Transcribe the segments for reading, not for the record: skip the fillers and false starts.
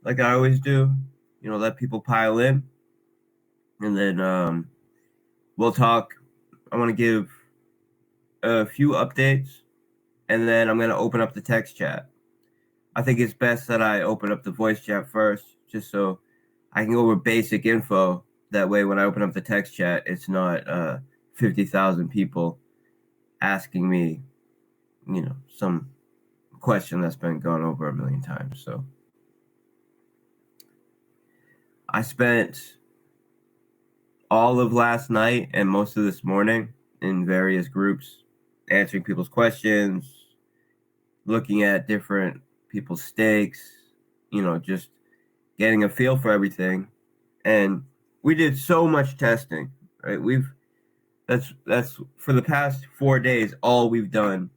like I always do. Let people pile in, and then we'll talk. I want to give a few updates, and then I'm going to open up the text chat. I think it's best that I open up the voice chat first, just so I can go over basic info. That way, when I open up the text chat, it's not 50,000 people asking me, some question that's been gone over a million times. So I spent all of last night and most of this morning in various groups answering people's questions, looking at different people's stakes, just getting a feel for everything. And we did so much testing, right? That's for the past 4 days, all we've done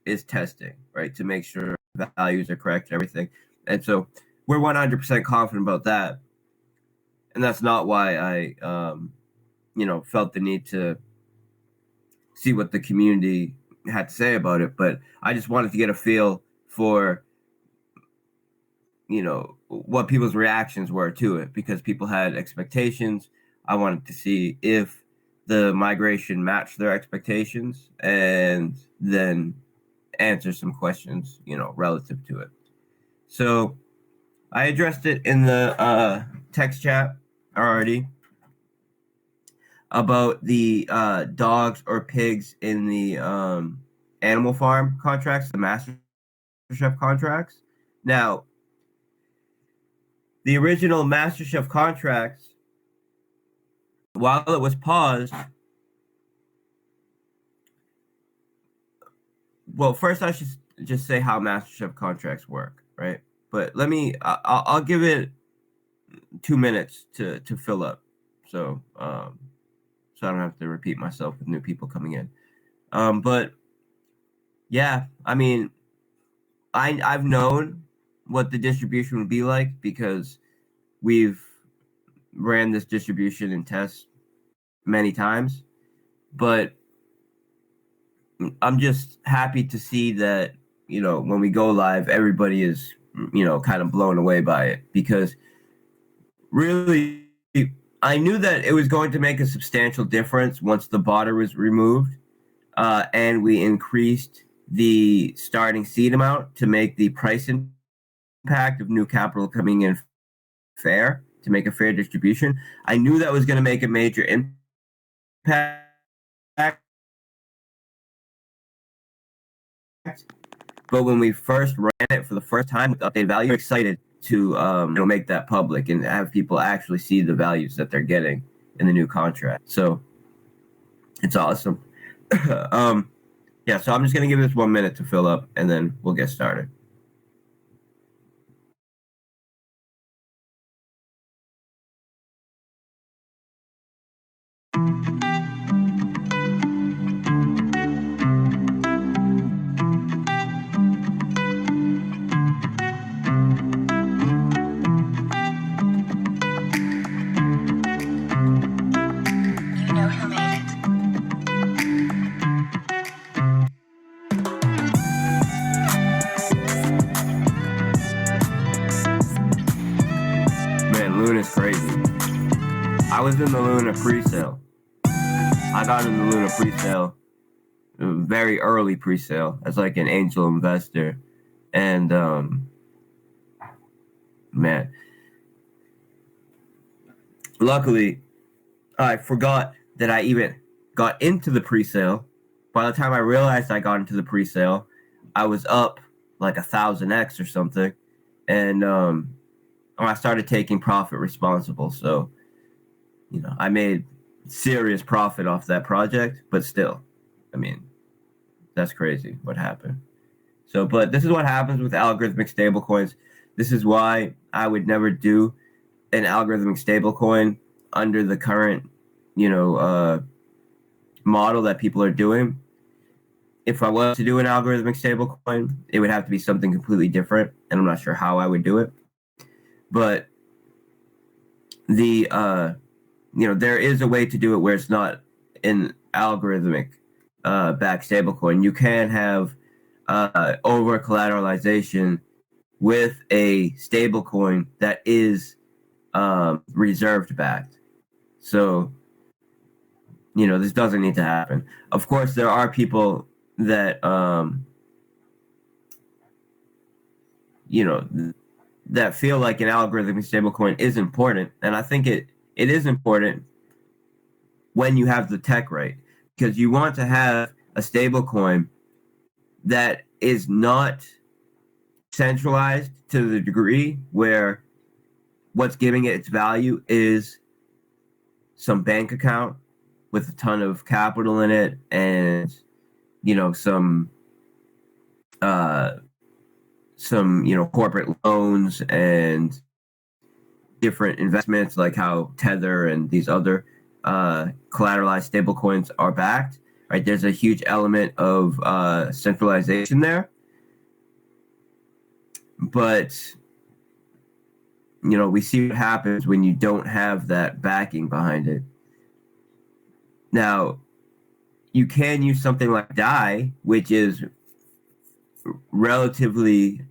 is testing, right? To make sure the values are correct and everything. And so we're 100% confident about that. And that's not why I, felt the need to see what the community had to say about it. But I just wanted to get a feel for, what people's reactions were to it, because people had expectations. I wanted to see if the migration matched their expectations, and then answer some questions, relative to it. So I addressed it in the text chat already about the dogs or pigs in the Animal Farm contracts, the Master Chef contracts. Now, the original Master Chef contracts, while it was paused, well, first I should just say how Master Chef contracts work, right? But I'll give it 2 minutes to fill up, so I don't have to repeat myself with new people coming in. But yeah, I mean, I've known what the distribution would be like, because we've ran this distribution in tests many times. But I'm just happy to see that, when we go live, everybody is, kind of blown away by it, because really, I knew that it was going to make a substantial difference once the border was removed, and we increased the starting seed amount to make the price impact of new capital coming in fair, to make a fair distribution. I knew that was going to make a major impact. But when we first ran it for the first time with updated value, I'm excited to make that public and have people actually see the values that they're getting in the new contract. So it's awesome. Yeah, so I'm just going to give this 1 minute to fill up, and then we'll get started. Man, Luna's crazy. I was in the Luna pre-sale. I got in the Luna pre-sale, very early pre-sale, as like an angel investor. And man, luckily, I forgot that I even got into the pre-sale. By the time I realized I got into the pre-sale, I was up like 1,000x or something, and I started taking profit responsible. So, I made serious profit off that project, but still, I mean, that's crazy what happened. So, but this is what happens with algorithmic stablecoins. This is why I would never do an algorithmic stablecoin under the current, model that people are doing. If I was to do an algorithmic stablecoin, it would have to be something completely different, and I'm not sure how I would do it. But the there is a way to do it where it's not an algorithmic backed stablecoin. You can have over collateralization with a stable coin that is reserved backed. So, this doesn't need to happen. Of course, there are people that, that feel like an algorithmic stablecoin is important. And I think it is important when you have the tech right, because you want to have a stablecoin that is not centralized to the degree where what's giving it its value is some bank account with a ton of capital in it, and some corporate loans and different investments, like how Tether and these other collateralized stablecoins are backed. Right, there's a huge element of centralization there, but we see what happens when you don't have that backing behind it. Now, you can use something like DAI, which is relatively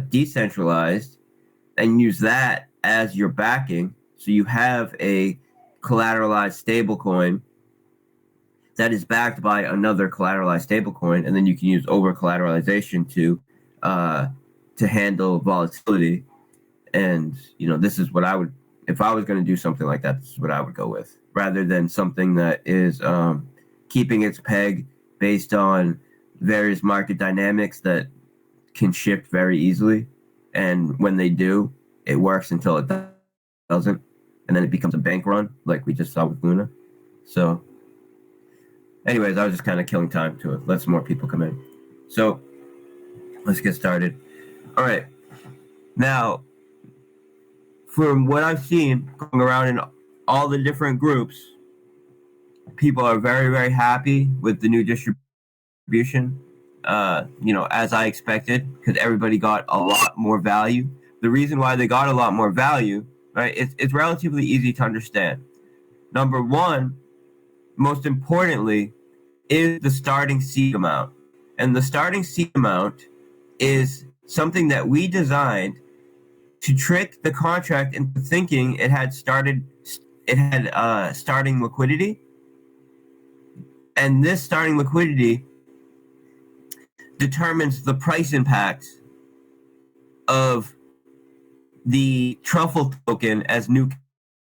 decentralized, and use that as your backing. So you have a collateralized stablecoin that is backed by another collateralized stablecoin, and then you can use over collateralization to handle volatility. And this is what I would, if I was going to do something like that, this is what I would go with, rather than something that is keeping its peg based on various market dynamics that can shift very easily. And when they do, it works until it doesn't, and then it becomes a bank run, like we just saw with Luna. So anyways, I was just kind of killing time to let some more people come in. So let's get started. All right. Now, from what I've seen going around in all the different groups, people are very, very happy with the new distribution, as I expected, because everybody got a lot more value. The reason why they got a lot more value, right, it's relatively easy to understand. Number one, most importantly, is the starting seed amount. And the starting seed amount is something that we designed to trick the contract into thinking it had starting liquidity. And this starting liquidity determines the price impact of the truffle token as new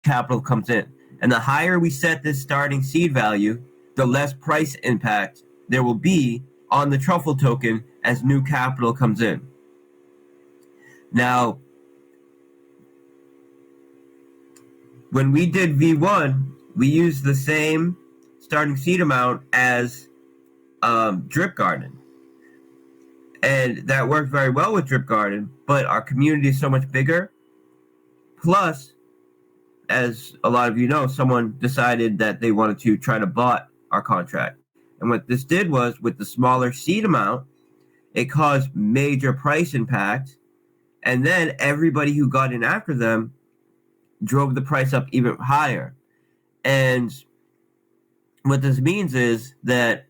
capital comes in. And the higher we set this starting seed value, the less price impact there will be on the truffle token as new capital comes in. Now, when we did V1, we used the same starting seed amount as Drip Garden. And that worked very well with Drip Garden, but our community is so much bigger. Plus, as a lot of you know, someone decided that they wanted to try to bot our contract. And what this did was, with the smaller seed amount, it caused major price impact. And then everybody who got in after them drove the price up even higher. And what this means is that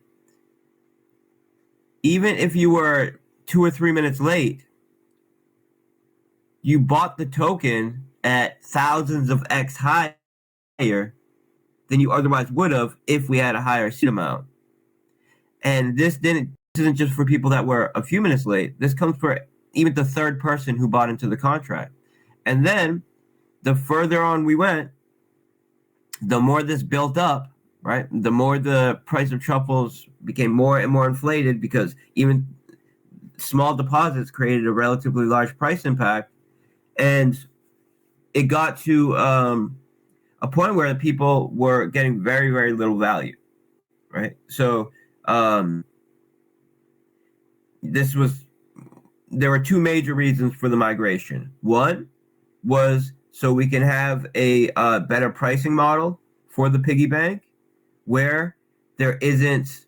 even if you were 2 or 3 minutes late, you bought the token at thousands of X higher than you otherwise would have if we had a higher seed amount. And this isn't just for people that were a few minutes late. This comes for even the third person who bought into the contract. And then the further on we went, the more this built up, right? The more the price of truffles became more and more inflated, because even small deposits created a relatively large price impact. And it got to a point where people were getting very, very little value, right? So there were two major reasons for the migration. One was so we can have a better pricing model for the piggy bank, where there isn't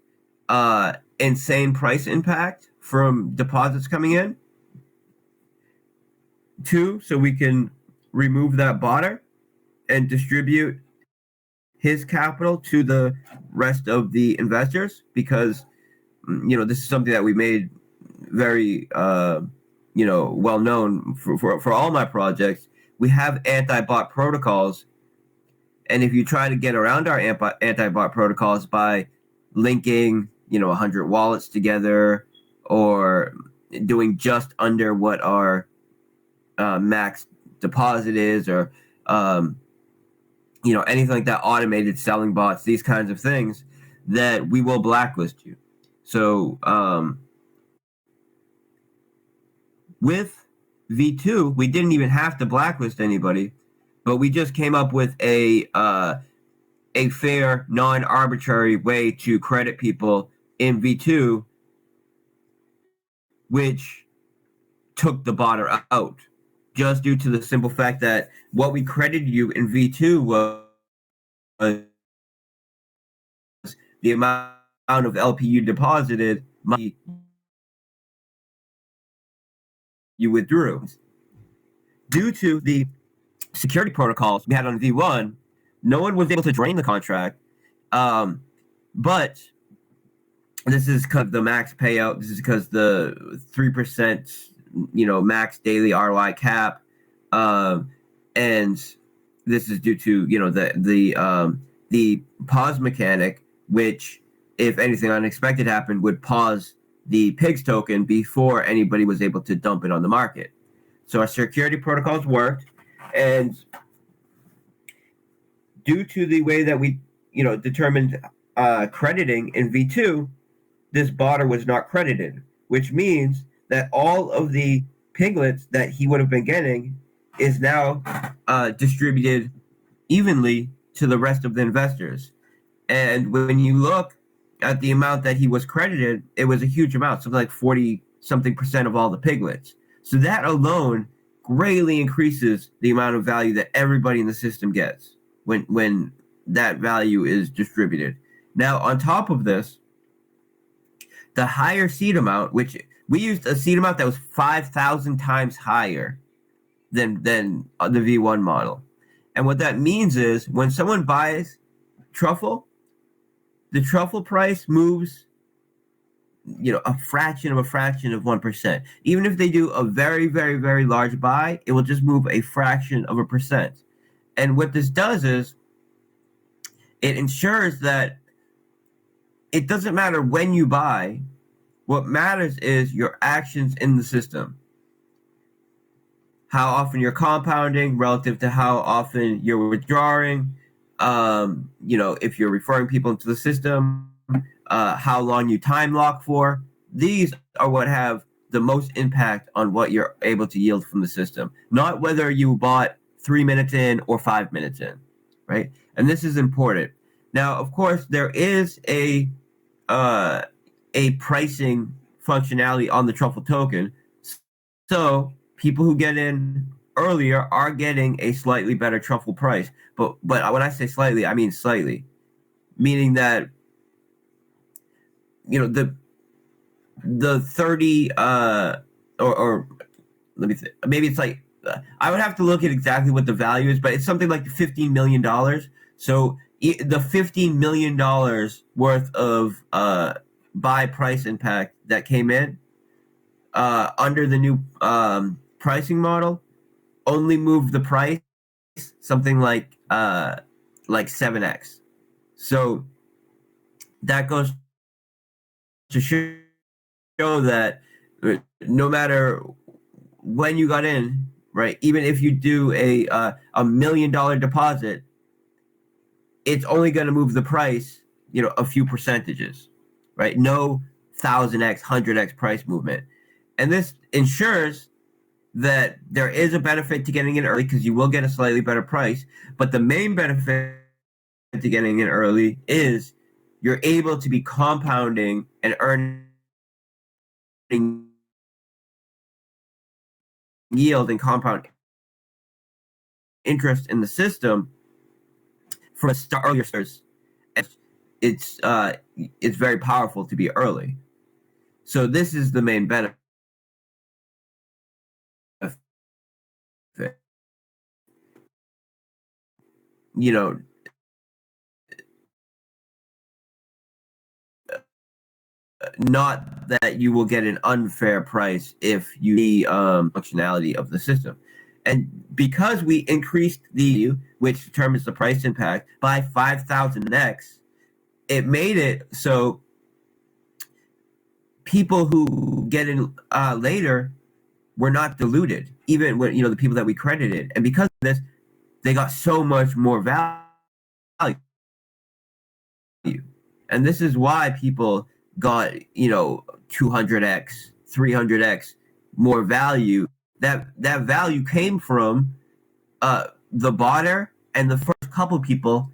insane price impact from deposits coming in. Two, so we can remove that botter and distribute his capital to the rest of the investors, because this is something that we made very well known for all my projects. We have anti-bot protocols, and if you try to get around our anti-bot protocols by linking 100 wallets together, or doing just under what our max deposit is, or anything like that, automated selling bots, these kinds of things, that we will blacklist you. So with V2, we didn't even have to blacklist anybody, but we just came up with a fair, non-arbitrary way to credit people in V2, which took the bot out, just due to the simple fact that what we credited you in V2 was the amount of LP you deposited, money you withdrew. Due to the security protocols we had on V1, no one was able to drain the contract. But this is because of the max payout. This is because the 3%, max daily ROI cap, and this is due to the pause mechanic, which, if anything unexpected happened, would pause the Pigs token before anybody was able to dump it on the market. So our security protocols worked, and due to the way that we determined crediting in V2, this botter was not credited, which means that all of the piglets that he would have been getting is now distributed evenly to the rest of the investors. And when you look at the amount that he was credited, it was a huge amount, something like 40 something percent of all the piglets. So that alone greatly increases the amount of value that everybody in the system gets when that value is distributed. Now, on top of this, the higher seed amount, which we used a seed amount that was 5,000 times higher than the V1 model. And what that means is when someone buys truffle, the truffle price moves, a fraction of 1%. Even if they do a very, very, very large buy, it will just move a fraction of a percent. And what this does is it ensures that it doesn't matter when you buy. What matters is your actions in the system. How often you're compounding relative to how often you're withdrawing. If you're referring people into the system, how long you time lock for. These are what have the most impact on what you're able to yield from the system, not whether you bought 3 minutes in or 5 minutes in, right? And this is important. Now, of course, there is a pricing functionality on the truffle token, so people who get in earlier are getting a slightly better truffle price. But when I say slightly, I mean slightly, meaning that the 30 or let me think, maybe it's like I would have to look at exactly what the value is, but it's something like $15 million. So the $15 million worth of buy price impact that came in under the new pricing model only moved the price something like 7x. So that goes to show that no matter when you got in, right, even if you do a $1 million deposit, it's only going to move the price, a few percentages, right? No 1,000x, 100x price movement. And this ensures that there is a benefit to getting in early because you will get a slightly better price. But the main benefit to getting in early is you're able to be compounding and earning yield and compound interest in the system from earlier starts. It's very powerful to be early. So this is the main benefit. You know, not that you will get an unfair price if you see functionality of the system. And because we increased the which determines the price impact by 5,000x, it made it so people who get in later were not diluted, even when the people that we credited. And because of this, they got so much more value. And this is why people got 200x, 300x more value. That value came from the botter and the first couple people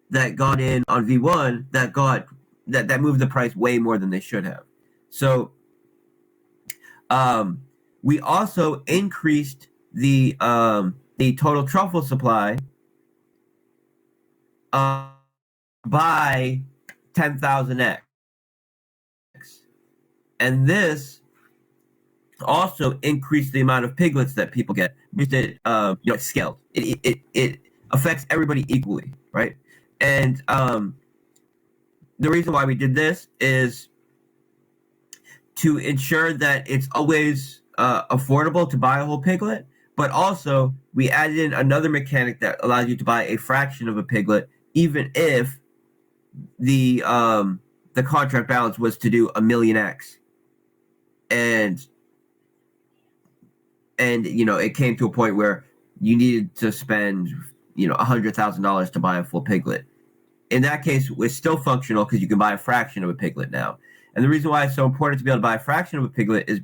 that got in on V1 that moved the price way more than they should have. So we also increased the total truffle supply by 10,000x, and this also increased the amount of piglets that people get because it scaled. It affects everybody equally, right? And the reason why we did this is to ensure that it's always affordable to buy a whole piglet, but also we added in another mechanic that allows you to buy a fraction of a piglet, even if the contract balance was to do 1,000,000x, and it came to a point where you needed to spend $100,000 to buy a full piglet. In that case, it's still functional because you can buy a fraction of a piglet now. And the reason why it's so important to be able to buy a fraction of a piglet is,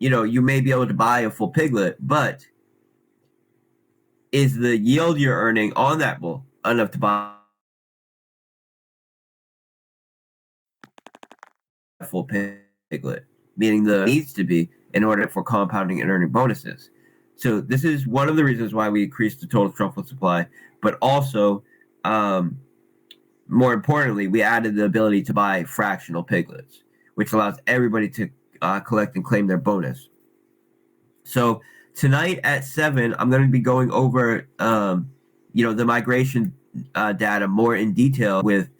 you may be able to buy a full piglet, but is the yield you're earning on that enough to buy a full piglet? Meaning needs to be in order for compounding and earning bonuses. So this is one of the reasons why we increased the total truffle supply, but also, more importantly, we added the ability to buy fractional piglets, which allows everybody to collect and claim their bonus. So tonight at 7, I'm going to be going over, the migration data more in detail with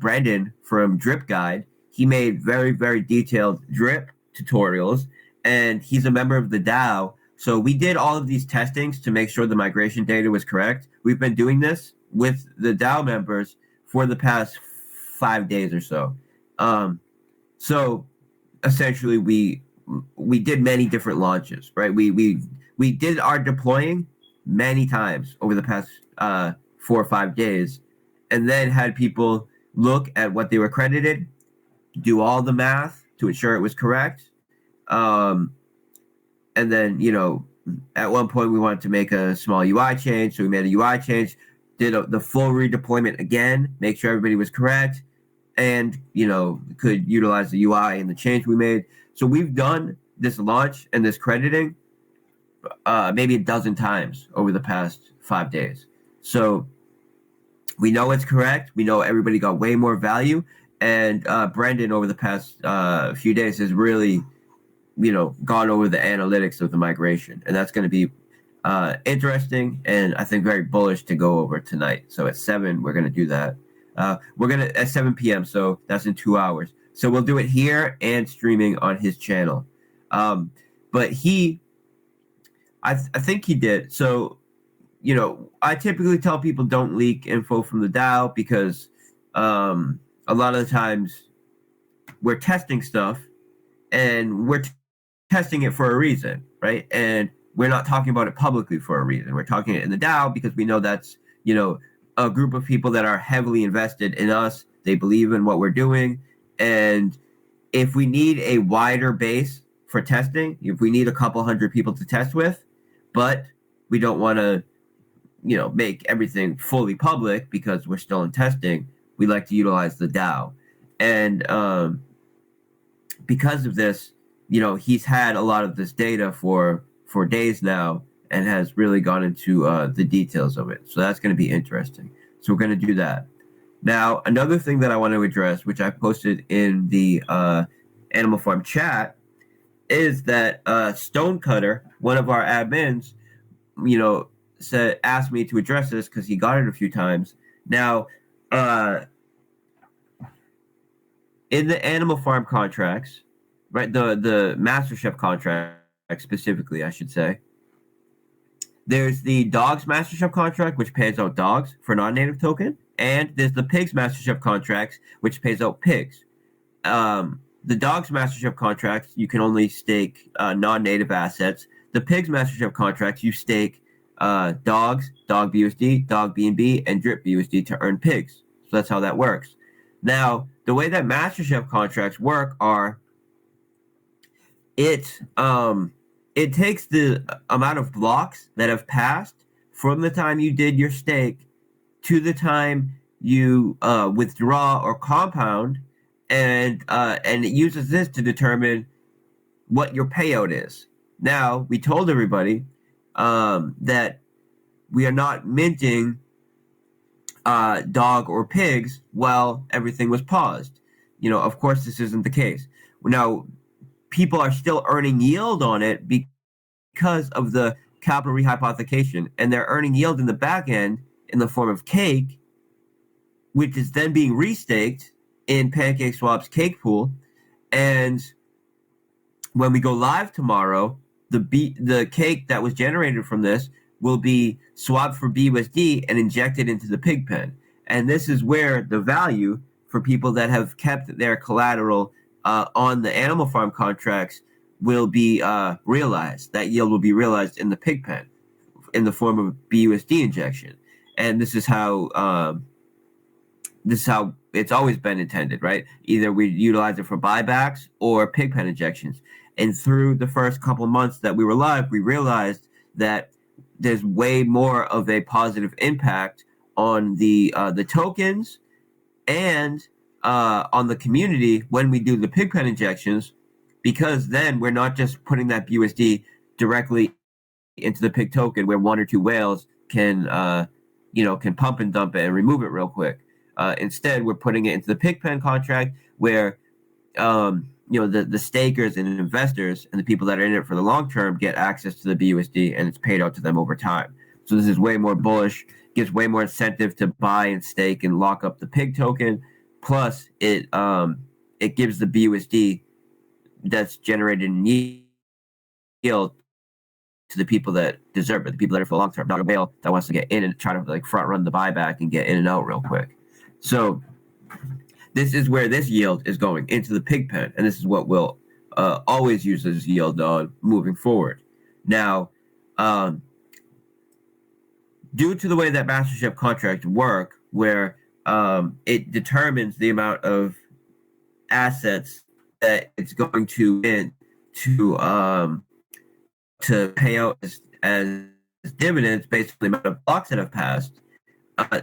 Brendan from Drip Guide. He made very, very detailed drip tutorials, and he's a member of the DAO. So we did all of these testings to make sure the migration data was correct. We've been doing this with the DAO members for the past 5 days or so. So essentially, we did many different launches, right? We did our deploying many times over the past 4 or 5 days, and then had people look at what they were credited, do all the math to ensure it was correct, and then at one point we wanted to make a small UI change, so we made a UI change, did the full redeployment again, make sure everybody was correct, and could utilize the UI and the change we made. So we've done this launch and this crediting maybe a dozen times over the past 5 days. So we know it's correct. We know everybody got way more value. And Brendan, over the past few days, has really, gone over the analytics of the migration. And that's going to be interesting and I think very bullish to go over tonight. So at 7, we're going to do that. We're going to at 7 p.m. So that's in 2 hours. So we'll do it here and streaming on his channel. But I think he did. So, I typically tell people don't leak info from the DAO because a lot of the times we're testing stuff and we're testing it for a reason, right? And we're not talking about it publicly for a reason. We're talking it in the DAO because we know that's, a group of people that are heavily invested in us. They believe in what we're doing. And if we need a wider base for testing, if we need a couple hundred people to test with, but we don't want to, make everything fully public because we're still in testing, we like to utilize the DAO. And because of this, he's had a lot of this data for days now and has really gone into the details of it. So that's going to be interesting. So we're going to do that. Now, another thing that I want to address, which I posted in the Animal Farm chat, is that Stonecutter, one of our admins, asked me to address this because he got it a few times. Now, in the Animal Farm contracts, right? The Master Chef contract specifically, I should say. There's the Dogs Master Chef contract, which pays out dogs for non-native token, and there's the Pigs Master Chef contracts, which pays out pigs. The Dogs Master Chef contracts, you can only stake non-native assets. The Pigs Master Chef contracts, you stake dogs, dog BUSD, dog BNB, and drip BUSD to earn pigs. So that's how that works. Now, the way that Master Chef contracts work are it takes the amount of blocks that have passed from the time you did your stake to the time you withdraw or compound, and it uses this to determine what your payout is. Now, we told everybody that we are not minting dog or pigs while everything was paused. Of course, this isn't the case. Now, people are still earning yield on it because of the capital rehypothecation, and they're earning yield in the back end in the form of cake, which is then being restaked in PancakeSwap's cake pool. And when we go live tomorrow, the cake that was generated from this will be swapped for BUSD and injected into the Pigpen. And this is where the value for people that have kept their collateral on the Animal Farm contracts will be realized. That yield will be realized in the Pigpen in the form of BUSD injection. And this is how it's always been intended, right? Either we utilize it for buybacks or Pigpen injections. And through the first couple months that we were live, we realized that there's way more of a positive impact on the tokens and on the community when we do the Pigpen injections, because then we're not just putting that BUSD directly into the pig token where one or two whales can pump and dump it and remove it real quick. Instead, we're putting it into the Pigpen contract where the stakers and investors and the people that are in it for the long term get access to the BUSD, and it's paid out to them over time. So this is way more bullish, gives way more incentive to buy and stake and lock up the pig token. Plus, it gives the BUSD that's generated in yield to the people that deserve it, the people that are for the long term, not a whale that wants to get in and try to front run the buyback and get in and out real quick. So this is where this yield is going, into the Pigpen, and this is what we'll always use as yield on moving forward. Now, due to the way that Master Chef contracts work, where it determines the amount of assets that it's going to in to pay out as dividends based on the amount of blocks that have passed.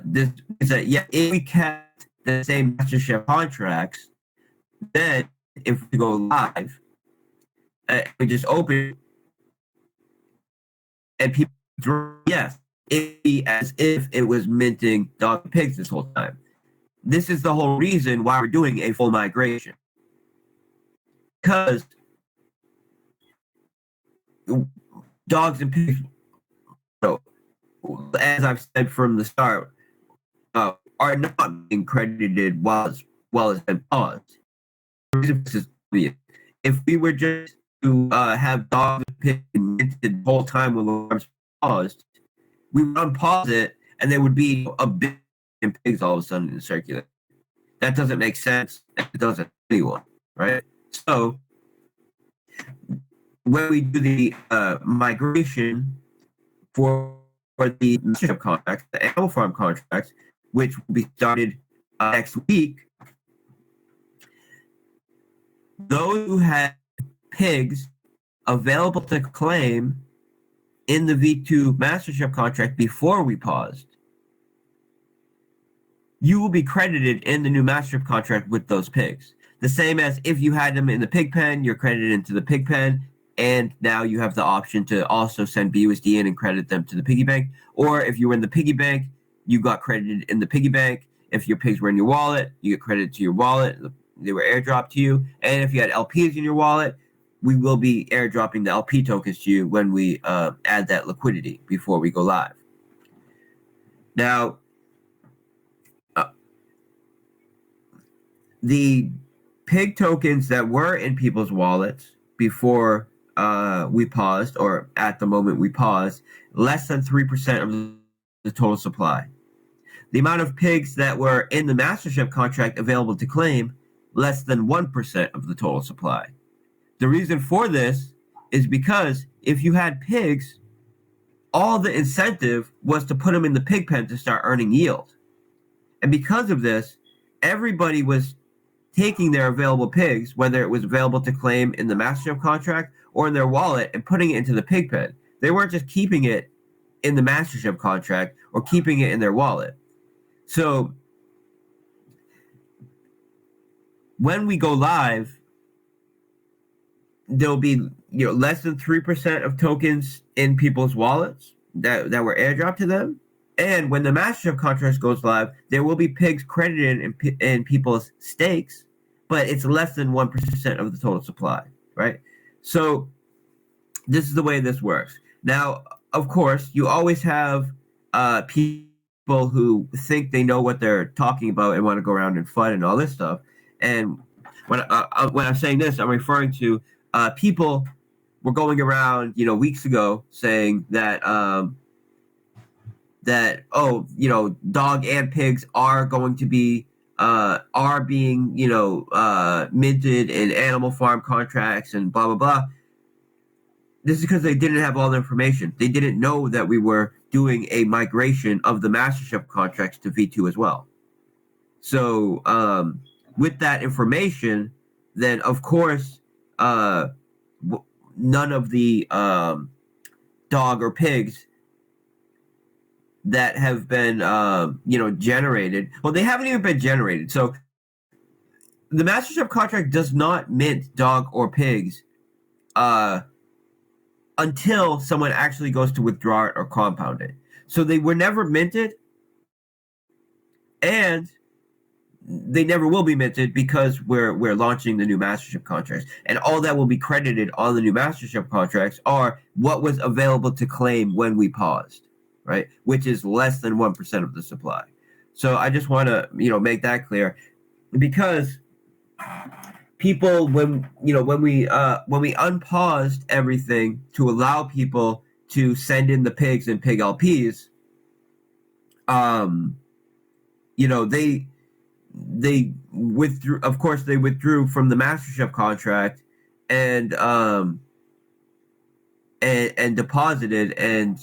This is that if we kept the same Master Chef contracts, then if we go live, we just open and people it'd be as if it was minting dog and pigs this whole time. This is the whole reason why we're doing a full migration. Because dogs and pigs, as I've said from the start, are not being credited while it's been paused. If we were just to have dogs and pigs minted the whole time when the alarms paused, we would unpause it and there would be a billion pigs all of a sudden in circulation. That doesn't make sense. It doesn't anyone, right? So when we do the migration for the membership contracts, the Animal Farm contracts, which will be started next week, those who had pigs available to claim in the V2 Master Chef contract before we paused, you will be credited in the new Master Chef contract with those pigs. The same as if you had them in the Pigpen, you're credited into the Pigpen, and now you have the option to also send BUSD in and credit them to the piggy bank. Or if you were in the piggy bank, you got credited in the piggy bank. If your pigs were in your wallet, you get credited to your wallet. They were airdropped to you. And if you had LPs in your wallet, we will be airdropping the LP tokens to you when we add that liquidity before we go live. Now, the pig tokens that were in people's wallets before we paused, or at the moment we paused, less than 3% of the total supply. The amount of pigs that were in the mastership contract available to claim, less than 1% of the total supply. The reason for this is because if you had pigs, all the incentive was to put them in the pig pen to start earning yield. And because of this, everybody was taking their available pigs, whether it was available to claim in the mastership contract or in their wallet, and putting it into the pig pen. They weren't just keeping it in the mastership contract or keeping it in their wallet. So when we go live, there'll be less than 3% of tokens in people's wallets that were airdropped to them. And when the mastership contract goes live, there will be pigs credited in people's stakes, but it's less than 1% of the total supply, right? So this is the way this works. Now, of course, you always have people who think they know what they're talking about and want to go around and FUD and all this stuff. And when I'm saying this, I'm referring to people were going around, weeks ago saying that dog and pigs are going to be are being minted in animal farm contracts and blah blah blah. This is because they didn't have all the information. They didn't know that we were doing a migration of the mastership contracts to V2 as well. So with that information, then of course none of the dog or pigs that have been generated, well, they haven't even been generated. So the mastership contract does not mint dog or pigs until someone actually goes to withdraw it or compound it. So they were never minted, and they never will be minted because we're launching the new mastership contracts, and all that will be credited on the new mastership contracts are what was available to claim when we paused, right? Which is less than 1% of the supply. So I just want to make that clear, because people, when we unpaused everything to allow people to send in the pigs and pig LPs, they withdrew. Of course, they withdrew from the mastership contract and deposited. And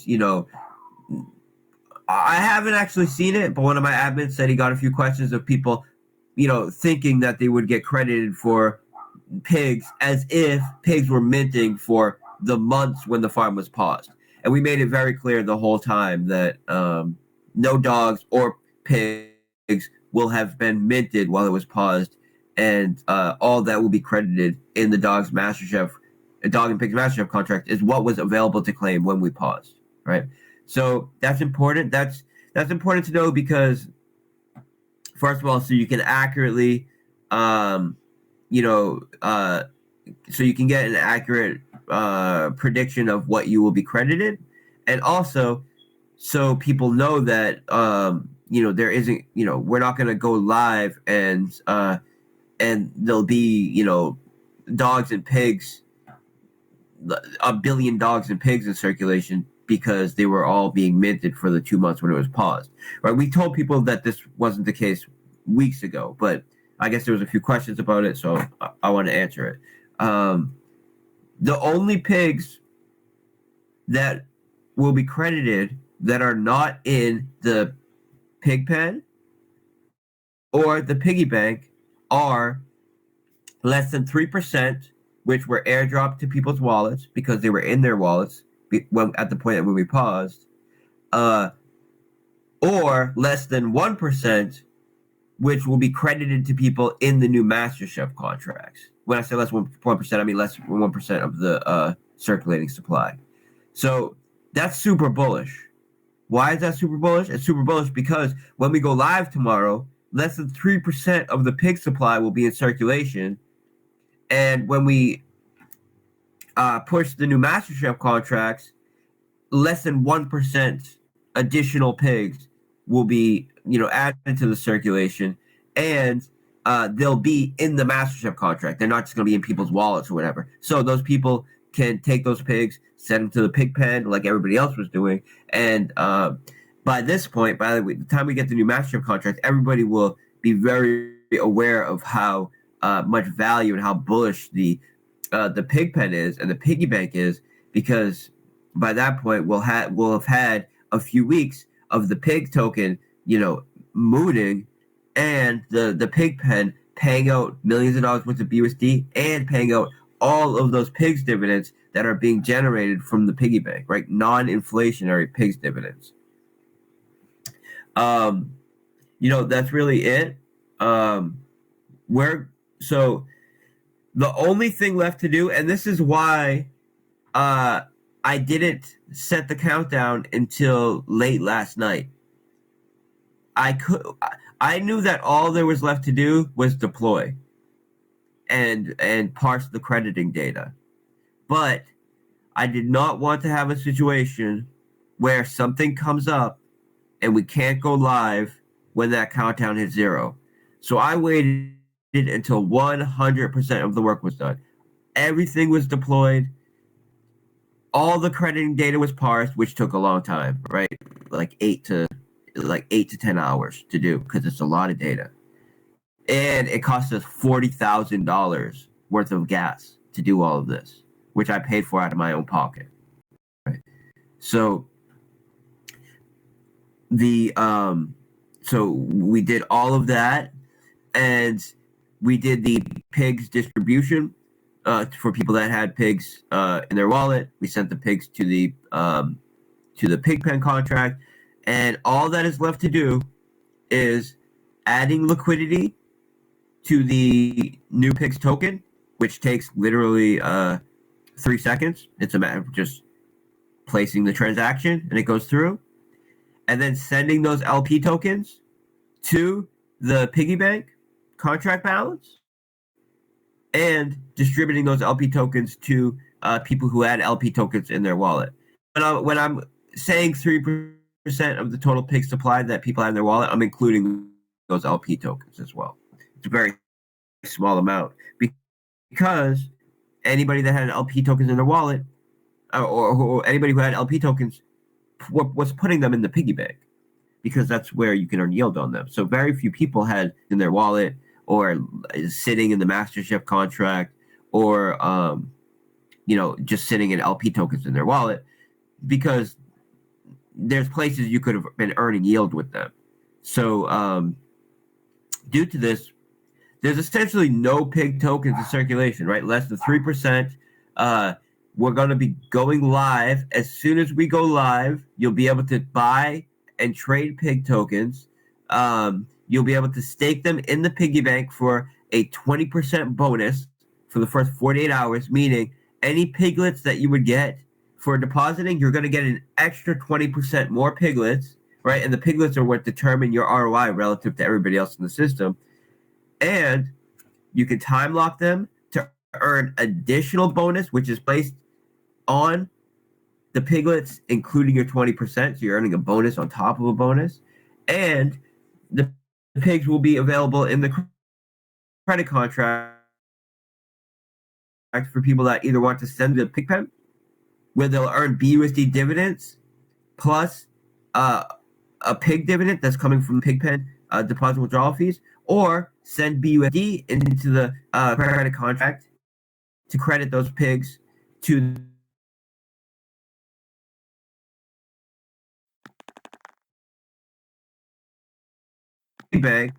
I haven't actually seen it, but one of my admins said he got a few questions of people thinking that they would get credited for pigs as if pigs were minting for the months when the farm was paused. And we made it very clear the whole time that no dogs or pigs will have been minted while it was paused, and all that will be credited in the dog and pig's mastership contract is what was available to claim when we paused, right? So that's important. That's important to know, because first of all, so you can accurately, so you can get an accurate prediction of what you will be credited, and also so people know that there isn't, we're not going to go live and there'll be dogs and pigs, a billion dogs and pigs in circulation, because they were all being minted for the 2 months when it was paused, right? We told people that this wasn't the case weeks ago, but I guess there was a few questions about it, so I want to answer it. The only pigs that will be credited that are not in the pig pen or the piggy bank are less than 3%, which were airdropped to people's wallets because they were in their wallets at the point when we paused, or less than 1%, which will be credited to people in the new mastership contracts. When I say less than 1%, I mean less than 1% of the circulating supply. So that's super bullish. Why is that super bullish? It's super bullish because when we go live tomorrow, less than 3% of the pig supply will be in circulation. And when we push the new mastership contracts, less than 1% additional pigs will be added to the circulation. And they'll be in the mastership contract. They're not just going to be in people's wallets or whatever. So those people can take those pigs, send them to the Pigpen like everybody else was doing. And by this point, by the time we get the new mastership contract, everybody will be very aware of how much value and how bullish the Pigpen is and the piggy bank is, because by that point we'll have had a few weeks of the pig token, mooting, and the Pigpen paying out millions of dollars worth of BUSD and paying out all of those pigs dividends that are being generated from the piggy bank, right? Non-inflationary pigs dividends. That's really it. So the only thing left to do, and this is why I didn't set the countdown until late last night. I knew that all there was left to do was deploy and parse the crediting data. But I did not want to have a situation where something comes up and we can't go live when that countdown hits 0. So I waited until 100% of the work was done. Everything was deployed. All the crediting data was parsed, which took a long time, right? Like 8 to 10 hours to do, because it's a lot of data. And it cost us $40,000 worth of gas to do all of this, which I paid for out of my own pocket. Right? So so we did all of that, and we did the pigs distribution for people that had pigs in their wallet. We sent the pigs to the Pigpen contract, and all that is left to do is adding liquidity to the new pigs token, which takes literally 3 seconds. It's a matter of just placing the transaction and it goes through, and then sending those LP tokens to the piggy bank contract balance and distributing those LP tokens to people who had LP tokens in their wallet. When I'm saying 3% of the total pig supply that people have in their wallet, I'm including those LP tokens as well. It's a very small amount, because anybody that had LP tokens in their wallet, or anybody who had LP tokens, was putting them in the piggy bank, because that's where you can earn yield on them. So very few people had in their wallet or sitting in the mastership contract, or just sitting in LP tokens in their wallet, because there's places you could have been earning yield with them. So due to this, there's essentially no pig tokens in circulation, right? Less than 3%. We're going to be going live. As soon as we go live, you'll be able to buy and trade pig tokens. You'll be able to stake them in the piggy bank for a 20% bonus for the first 48 hours, meaning any piglets that you would get for depositing, you're going to get an extra 20% more piglets, right? And the piglets are what determine your ROI relative to everybody else in the system. And you can time lock them to earn additional bonus, which is placed on the piglets, including your 20%. So you're earning a bonus on top of a bonus. And the pigs will be available in the credit contract for people that either want to send the Pigpen, where they'll earn BUSD dividends plus a pig dividend that's coming from Pigpen deposit withdrawal fees, or send BUSD into the credit contract to credit those pigs to the bank.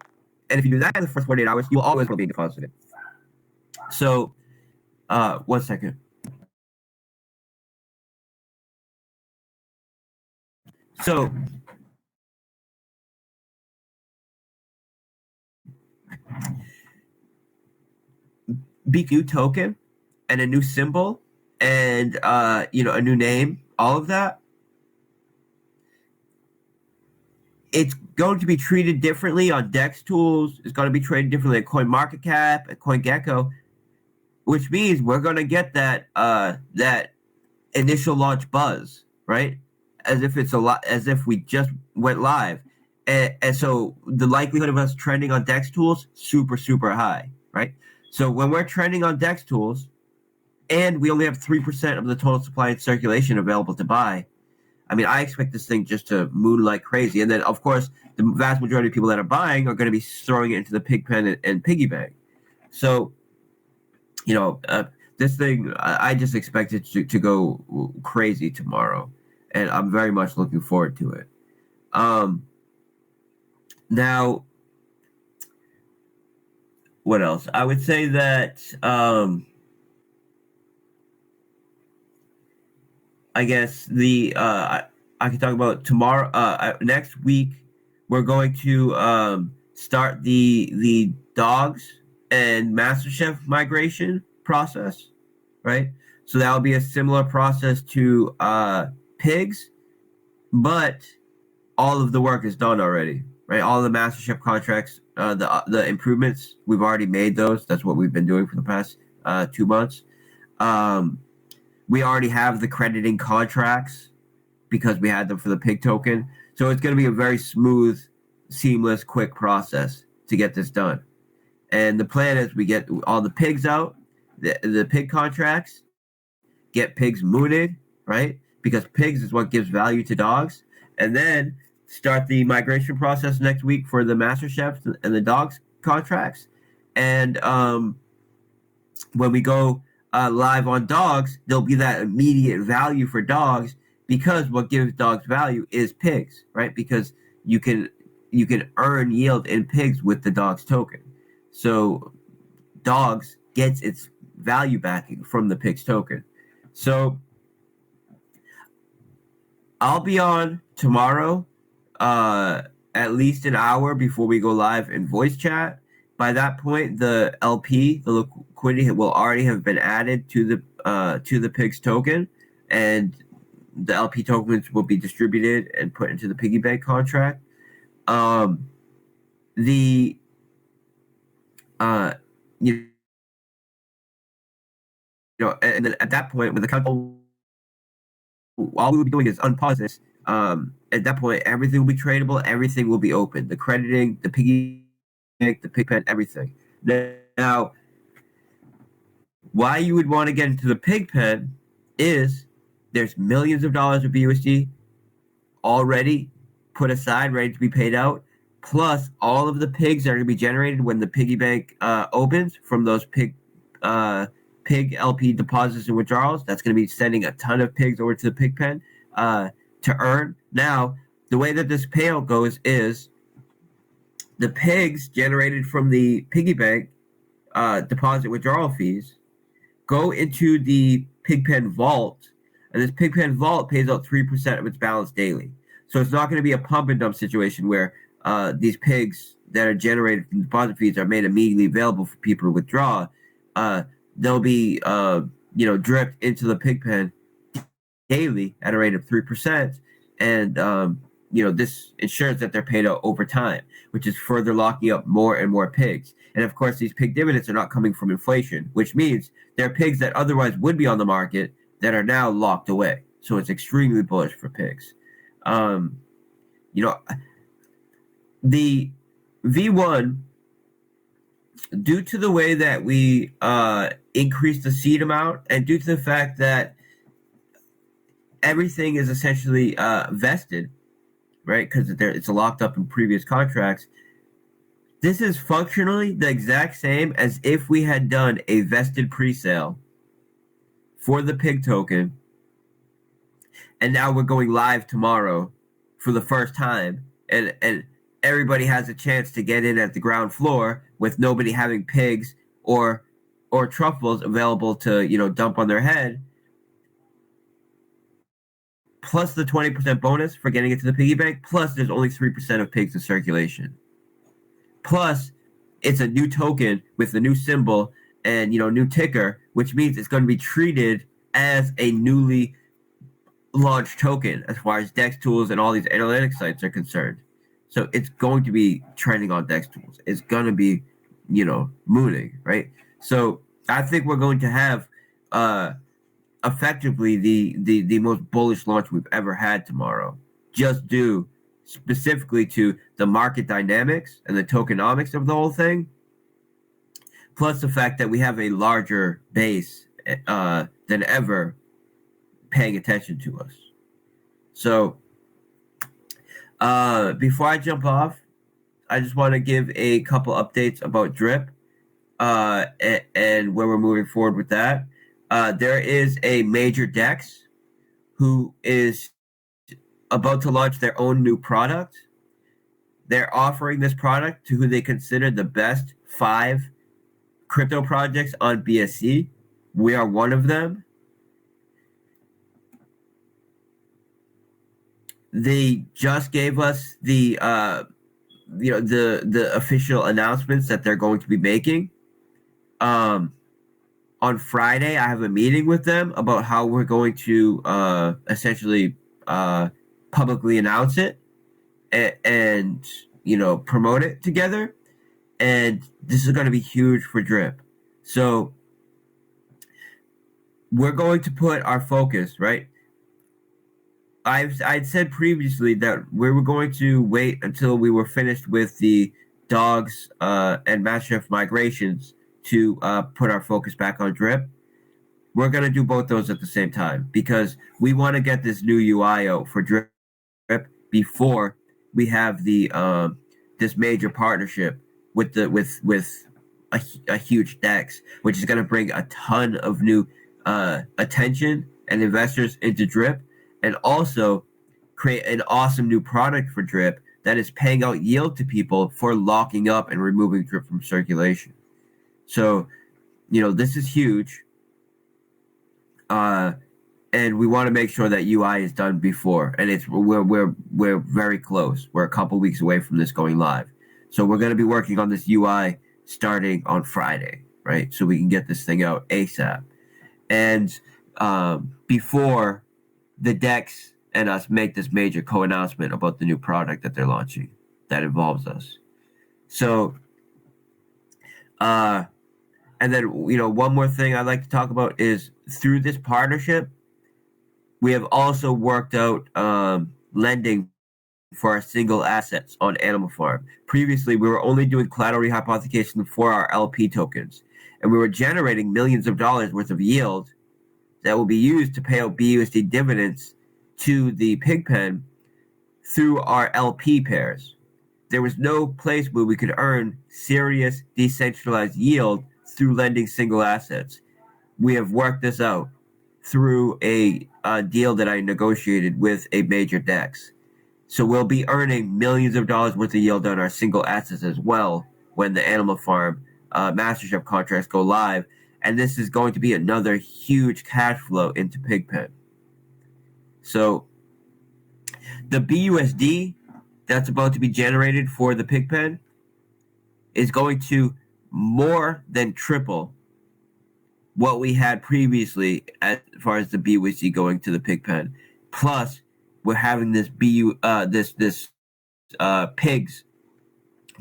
And if you do that in the first 48 hours, you'll always be deposited. So, 1 second. So, BQ token and a new symbol and a new name, all of that, it's going to be treated differently on DEX tools. It's going to be treated differently at CoinMarketCap, at CoinGecko, which means we're going to get that initial launch buzz, right? As if we just went live. and so the likelihood of us trending on DEX tools super super high, right? So when we're trending on DEX tools, and we only have 3% of the total supply in circulation available to buy, I mean, I expect this thing just to moon like crazy. And then, of course, the vast majority of people that are buying are going to be throwing it into the Pigpen and Piggy bank. So, this thing, I just expect it to go crazy tomorrow. And I'm very much looking forward to it. Now, what else? I would say that I guess I can talk about tomorrow. Next week, we're going to start the dogs and MasterChef migration process, right? So that will be a similar process to pigs, but all of the work is done already, right? All the MasterChef contracts, the improvements we've already made those. That's what we've been doing for the past 2 months. We already have the crediting contracts because we had them for the pig token. So it's going to be a very smooth, seamless, quick process to get this done. And the plan is we get all the pigs out, the pig contracts, get pigs mooted, right? Because pigs is what gives value to dogs. And then start the migration process next week for the master chefs and the dogs contracts. And when we go live on dogs, there'll be that immediate value for dogs because what gives dogs value is pigs, right? Because you can earn yield in pigs with the dogs token. So dogs gets its value backing from the pigs token. So I'll be on tomorrow, at least an hour before we go live in voice chat. By that point, the LP, the liquidity, will already have been added to the pigs token, and the LP tokens will be distributed and put into the piggy bank contract. The you and then at that point, with the couple, all we will be doing is unpause this. At that point, everything will be tradable. Everything will be open. The crediting, the piggy bank, the Pigpen, everything. Now, why you would want to get into the Pigpen is there's millions of dollars of BUSD already put aside, ready to be paid out. Plus, all of the pigs that are going to be generated when the piggy bank opens from those pig LP deposits and withdrawals. That's going to be sending a ton of pigs over to the Pigpen to earn. Now, the way that this payout goes is the pigs generated from the piggy bank deposit withdrawal fees go into the Pigpen vault, and this Pigpen vault pays out 3% of its balance daily. So it's not going to be a pump and dump situation where these pigs that are generated from deposit fees are made immediately available for people to withdraw. They'll be dripped into the Pigpen daily at a rate of 3%, and this ensures that they're paid out over time, which is further locking up more and more pigs. And of course, these pig dividends are not coming from inflation, which means they're pigs that otherwise would be on the market that are now locked away. So it's extremely bullish for pigs. The V1, due to the way that we increased the seed amount and due to the fact that everything is essentially vested, right? Because it's locked up in previous contracts. This is functionally the exact same as if we had done a vested pre-sale for the pig token, and now we're going live tomorrow for the first time, and everybody has a chance to get in at the ground floor with nobody having pigs or truffles available to dump on their head. Plus the 20% bonus for getting into the piggy bank. Plus there's only 3% of pigs in circulation. Plus it's a new token with a new symbol and new ticker, which means it's going to be treated as a newly launched token as far as DEX tools and all these analytics sites are concerned. So it's going to be trending on DEX tools. It's going to be, mooning, right? So I think we're going to have effectively the most bullish launch we've ever had tomorrow, just due specifically to the market dynamics and the tokenomics of the whole thing, plus the fact that we have a larger base than ever paying attention to us. So before I jump off, I just want to give a couple updates about Drip and where we're moving forward with that. There is a major DEX who is about to launch their own new product. They're offering this product to who they consider the best 5 crypto projects on BSC. We are one of them. They just gave us the official announcements that they're going to be making. On Friday, I have a meeting with them about how we're going to essentially publicly announce it and promote it together. And this is going to be huge for Drip. So we're going to put our focus, right? I'd said previously that we were going to wait until we were finished with the dogs and MasterChef migrations to put our focus back on Drip. We're going to do both those at the same time because we want to get this new UI out for Drip before we have the this major partnership with a huge DEX, which is going to bring a ton of new attention and investors into Drip, and also create an awesome new product for Drip that is paying out yield to people for locking up and removing Drip from circulation. So, this is huge. And we want to make sure that UI is done before, and we're very close. We're a couple weeks away from this going live. So we're going to be working on this UI starting on Friday, right? So we can get this thing out ASAP. And before the DEX and us make this major co-announcement about the new product that they're launching that involves us. So, and then, one more thing I'd like to talk about is through this partnership, we have also worked out lending for our single assets on Animal Farm. Previously, we were only doing collateral rehypothecation for our LP tokens, and we were generating millions of dollars worth of yield that will be used to pay out BUSD dividends to the Pigpen through our LP pairs. There was no place where we could earn serious decentralized yield through lending single assets. We have worked this out through a deal that I negotiated with a major DEX. So we'll be earning millions of dollars worth of yield on our single assets as well when the Animal Farm MasterChef contracts go live. And this is going to be another huge cash flow into Pigpen. So the BUSD that's about to be generated for the Pigpen is going to more than triple what we had previously as far as the BUSD going to the Pigpen. Plus, we're having this pigs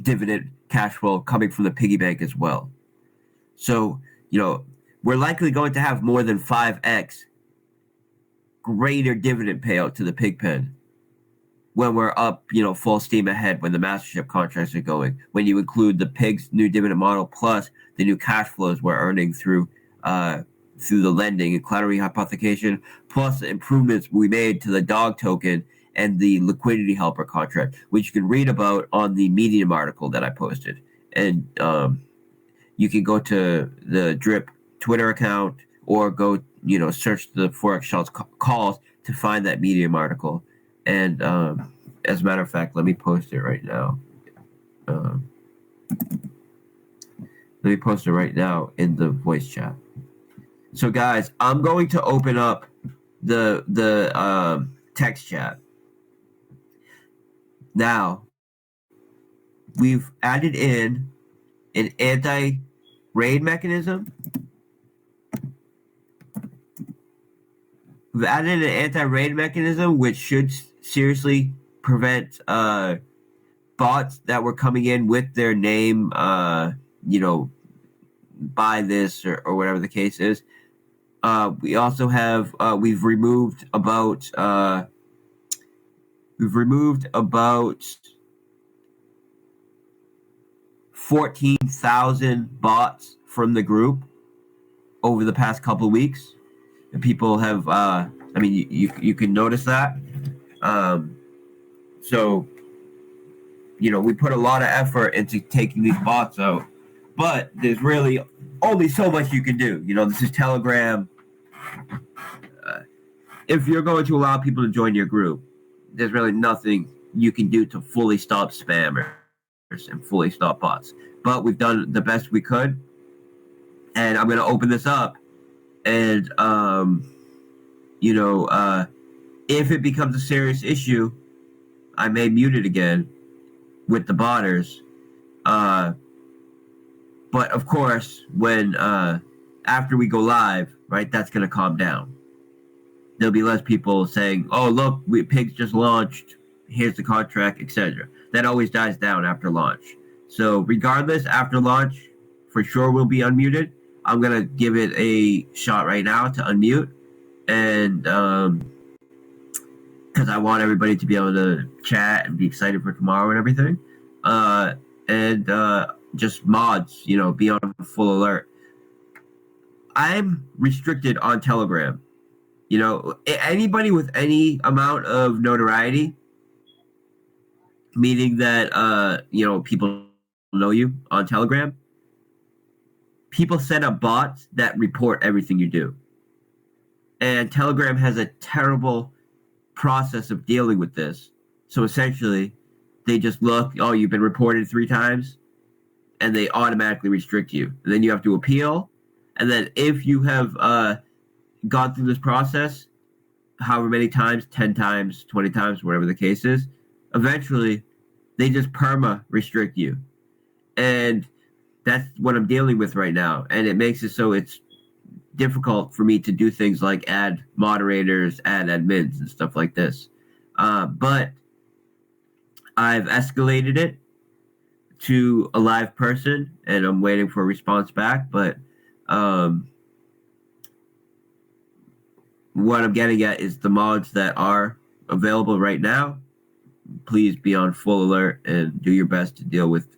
dividend cash flow coming from the piggy bank as well. So, we're likely going to have more than 5x greater dividend payout to the Pigpen when we're up, full steam ahead when the MasterChef contracts are going. When you include the pigs new dividend model plus the new cash flows we're earning through the lending and collateral hypothecation, plus the improvements we made to the dog token and the liquidity helper contract, which you can read about on the Medium article that I posted. And you can go to the Drip Twitter account or go, search the Forex Shark calls to find that Medium article. And as a matter of fact, let me post it right now. Let me post it right now in the voice chat. So, guys, I'm going to open up the text chat. Now, we've added in an anti-raid mechanism. We've added an anti-raid mechanism, which should seriously prevent bots that were coming in with their name, buy this or whatever the case is. We also have we've removed about We've removed about 14,000 bots from the group over the past couple of weeks. And people have, I mean, you can notice that. So, you know, we put a lot of effort into taking these bots out. But there's really only so much you can do. You know, this is Telegram. If you're going to allow people to join your group, there's really nothing you can do to fully stop spammers and fully stop bots. But we've done the best we could. And I'm going to open this up. And, you know, if it becomes a serious issue, I may mute it again with the botters. But of course, when after we go live, right, that's going to calm down. There'll be less people saying, "Oh, look, Pigs just launched. Here's the contract, etc." That always dies down after launch. So regardless, after launch, for sure we'll be unmuted. I'm going to give it a shot right now to unmute. And because I want everybody to be able to chat and be excited for tomorrow and everything. And just mods, you know, be on full alert. I'm restricted on Telegram. You know, anybody with any amount of notoriety, meaning that, you know, people know you on Telegram, people set up bots that report everything you do. And Telegram has a terrible process of dealing with this. So essentially, they just look, oh, you've been reported 3 times, and they automatically restrict you. And then you have to appeal. And then if you have gone through this process, however many times, 10 times, 20 times, whatever the case is, eventually they just perma restrict you. And that's what I'm dealing with right now. And it makes it so it's difficult for me to do things like add moderators, add admins, and stuff like this. But I've escalated it to a live person, and I'm waiting for a response back. But what I'm getting at is the mods that are available right now, please be on full alert and do your best to deal with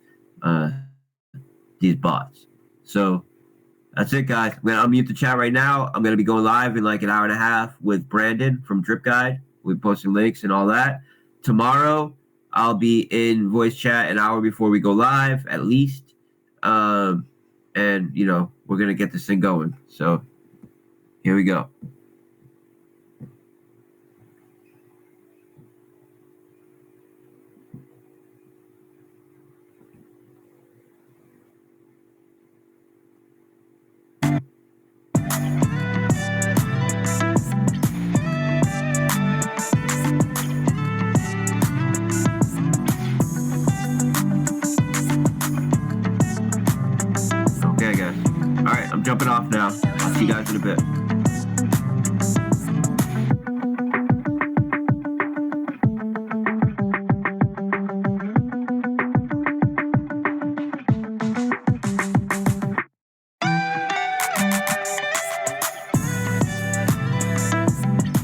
these bots. So that's it, guys. I'm going to unmute the chat right now. I'm going to be going live in like an hour and a half with Brandon from Drip Guide. We're posting links and all that. Tomorrow, I'll be in voice chat an hour before we go live, at least. And, you know, we're going to get this thing going. So here we go. Okay, guys. All right, I'm jumping off now. I'll see you guys in a bit.